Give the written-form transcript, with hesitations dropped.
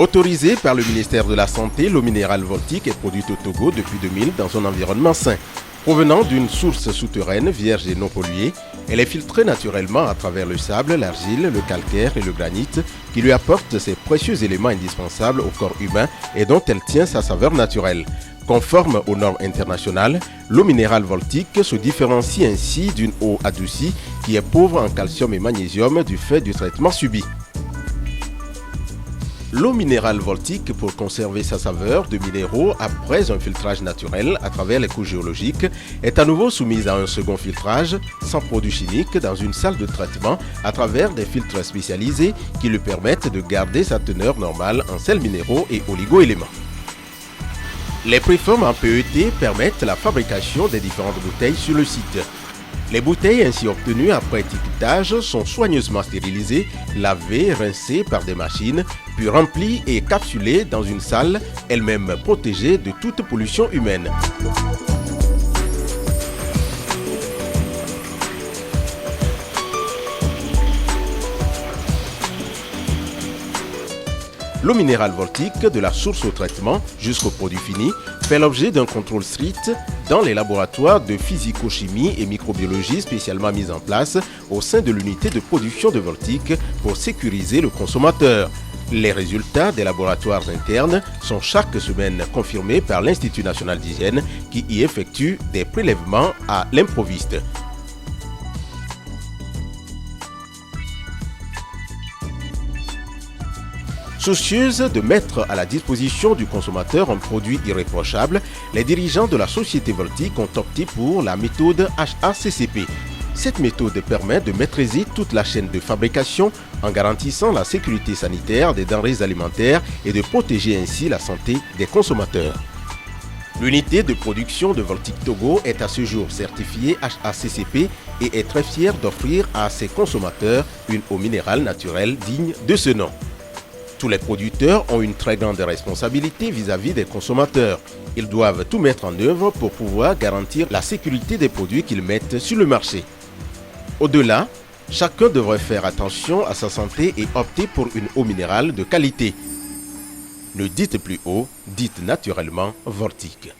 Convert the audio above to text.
Autorisé par le ministère de la Santé, l'eau minérale Voltic est produite au Togo depuis 2000 dans un environnement sain. Provenant d'une source souterraine vierge et non polluée, elle est filtrée naturellement à travers le sable, l'argile, le calcaire et le granit qui lui apportent ces précieux éléments indispensables au corps humain et dont elle tient sa saveur naturelle. Conforme aux normes internationales, l'eau minérale Voltic se différencie ainsi d'une eau adoucie qui est pauvre en calcium et magnésium du fait du traitement subi. L'eau minérale Voltic, pour conserver sa saveur de minéraux après un filtrage naturel à travers les couches géologiques, est à nouveau soumise à un second filtrage sans produits chimiques dans une salle de traitement à travers des filtres spécialisés qui lui permettent de garder sa teneur normale en sels minéraux et oligo-éléments. Les préformes en PET permettent la fabrication des différentes bouteilles sur le site. Les bouteilles ainsi obtenues après étiquetage sont soigneusement stérilisées, lavées, rincées par des machines, puis remplies et capsulées dans une salle, elle-même protégée de toute pollution humaine. L'eau minérale Voltic, de la source au traitement jusqu'au produit fini, fait l'objet d'un contrôle strict dans les laboratoires de physico-chimie et microbiologie spécialement mis en place au sein de l'unité de production de Voltic pour sécuriser le consommateur. Les résultats des laboratoires internes sont chaque semaine confirmés par l'Institut national d'hygiène qui y effectue des prélèvements à l'improviste. Soucieuse de mettre à la disposition du consommateur un produit irréprochable, les dirigeants de la société Voltic ont opté pour la méthode HACCP. Cette méthode permet de maîtriser toute la chaîne de fabrication en garantissant la sécurité sanitaire des denrées alimentaires et de protéger ainsi la santé des consommateurs. L'unité de production de Voltic Togo est à ce jour certifiée HACCP et est très fière d'offrir à ses consommateurs une eau minérale naturelle digne de ce nom. Tous les producteurs ont une très grande responsabilité vis-à-vis des consommateurs. Ils doivent tout mettre en œuvre pour pouvoir garantir la sécurité des produits qu'ils mettent sur le marché. Au-delà, chacun devrait faire attention à sa santé et opter pour une eau minérale de qualité. Ne dites plus haut, dites naturellement Voltic.